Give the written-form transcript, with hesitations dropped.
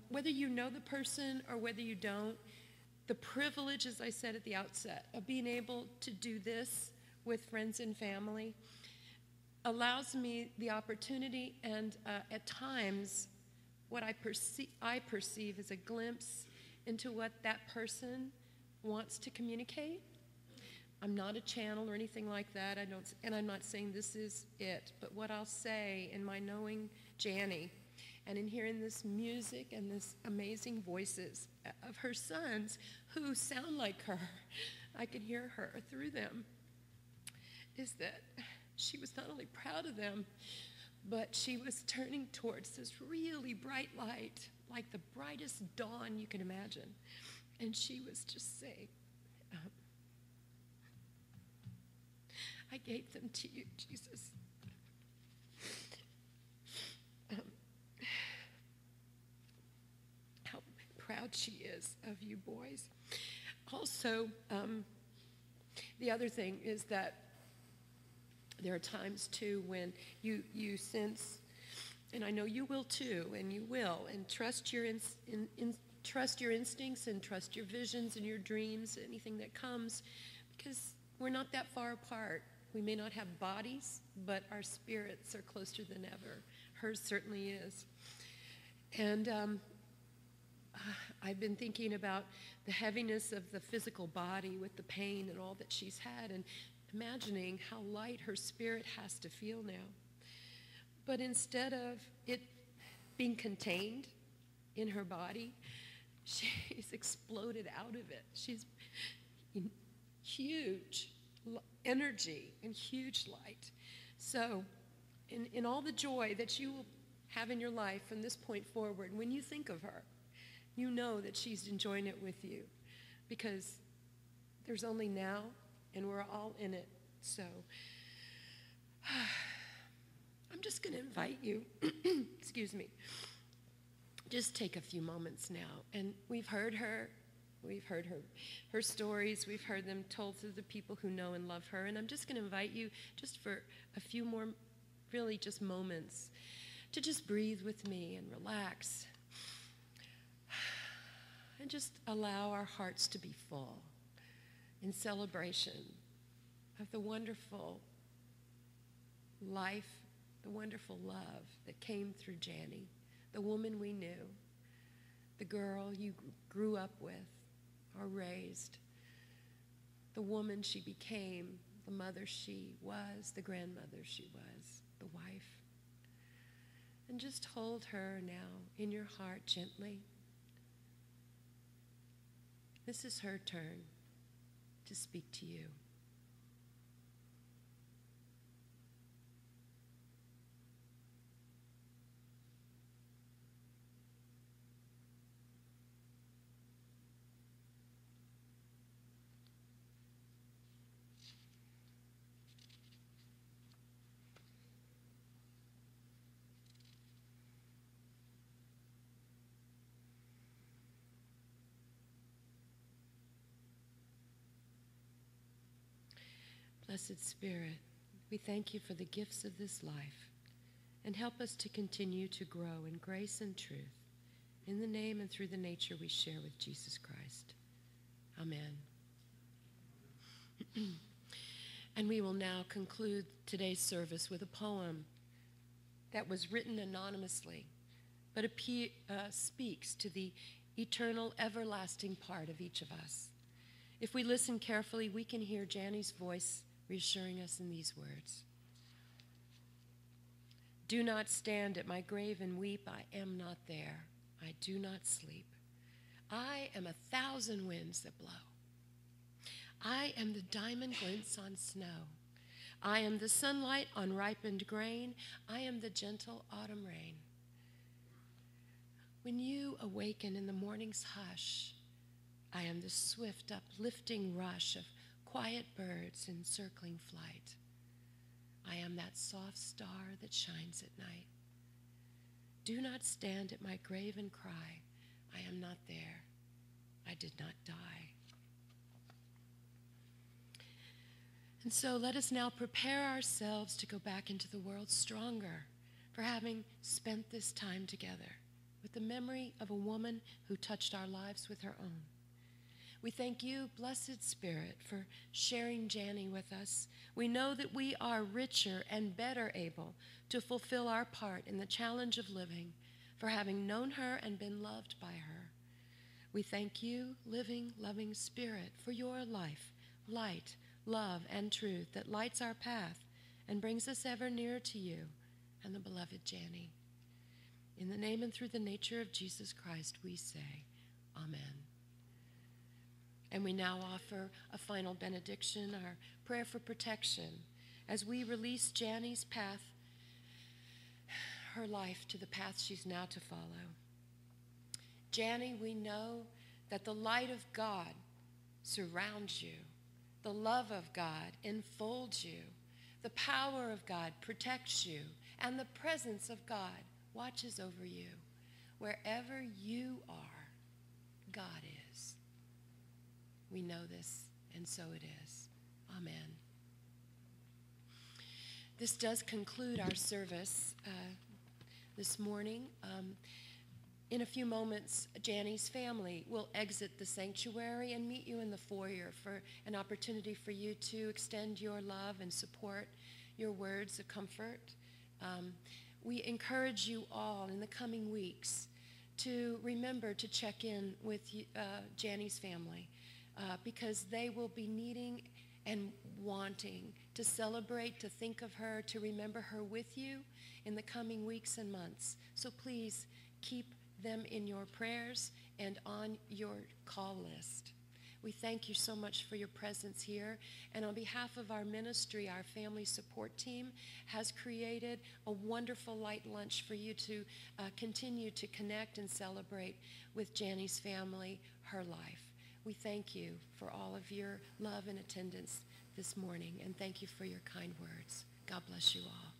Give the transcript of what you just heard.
whether you know the person or whether you don't, the privilege, as I said at the outset, of being able to do this with friends and family allows me the opportunity and at times what I perceive as a glimpse into what that person wants to communicate. I'm not a channel or anything like that. And I'm not saying this is it, but what I'll say in my knowing Jani and in hearing this music and this amazing voices of her sons who sound like her, I can hear her through them, is that she was not only proud of them, but she was turning towards this really bright light, like the brightest dawn you can imagine. And she was just saying, I gave them to you, Jesus. How proud she is of you boys. Also, the other thing is that there are times, too, when you sense, and I know you will, too, and you will, and trust your trust your instincts and trust your visions and your dreams, anything that comes, because we're not that far apart. We may not have bodies, but our spirits are closer than ever. Hers certainly is. And I've been thinking about the heaviness of the physical body with the pain and all that she's had, and imagining how light her spirit has to feel now. But instead of it being contained in her body, she's exploded out of it. She's in huge energy and huge light. So in all the joy that you will have in your life from this point forward, when you think of her, you know that she's enjoying it with you, because there's only now and we're all in it. So I'm just going to invite you, excuse me, just take a few moments now. And we've heard her stories, we've heard them told to the people who know and love her, and I'm just going to invite you just for a few more, really just moments, to just breathe with me and relax and just allow our hearts to be full in celebration of the wonderful life, the wonderful love that came through Jani, the woman we knew, the girl you grew up with or raised, the woman she became, the mother she was, the grandmother she was, the wife. And just hold her now in your heart gently. This is her turn to speak to you. Blessed Spirit, we thank you for the gifts of this life, and help us to continue to grow in grace and truth, in the name and through the nature we share with Jesus Christ. Amen. And we will now conclude today's service with a poem that was written anonymously, but speaks to the eternal, everlasting part of each of us. If we listen carefully, we can hear Jani's voice reassuring us in these words. Do not stand at my grave and weep. I am not there. I do not sleep. I am 1,000 winds that blow. I am the diamond glints on snow. I am the sunlight on ripened grain. I am the gentle autumn rain. When you awaken in the morning's hush, I am the swift uplifting rush of quiet birds in circling flight. I am that soft star that shines at night. Do not stand at my grave and cry. I am not there. I did not die. And so let us now prepare ourselves to go back into the world stronger for having spent this time together. with the memory of a woman who touched our lives with her own. We thank you, Blessed Spirit, for sharing Jani with us. We know that we are richer and better able to fulfill our part in the challenge of living, for having known her and been loved by her. We thank you, living, loving Spirit, for your life, light, love, and truth that lights our path and brings us ever nearer to you and the beloved Jani. In the name and through the nature of Jesus Christ, we say, Amen. And we now offer a final benediction, our prayer for protection, as we release Jani's path, her life, to the path she's now to follow. Jani, we know that the light of God surrounds you. The love of God enfolds you. The power of God protects you. And the presence of God watches over you. Wherever you are, God is. We know this, and so it is. Amen. This does conclude our service this morning. In a few moments, Jani's family will exit the sanctuary and meet you in the foyer for an opportunity for you to extend your love and support, your words of comfort. We encourage you all in the coming weeks to remember to check in with Jani's family because they will be needing and wanting to celebrate, to think of her, to remember her with you in the coming weeks and months. So please keep them in your prayers and on your call list. We thank you so much for your presence here. And on behalf of our ministry, our family support team has created a wonderful light lunch for you to continue to connect and celebrate with Jani's family, her life. We thank you for all of your love and attendance this morning, and thank you for your kind words. God bless you all.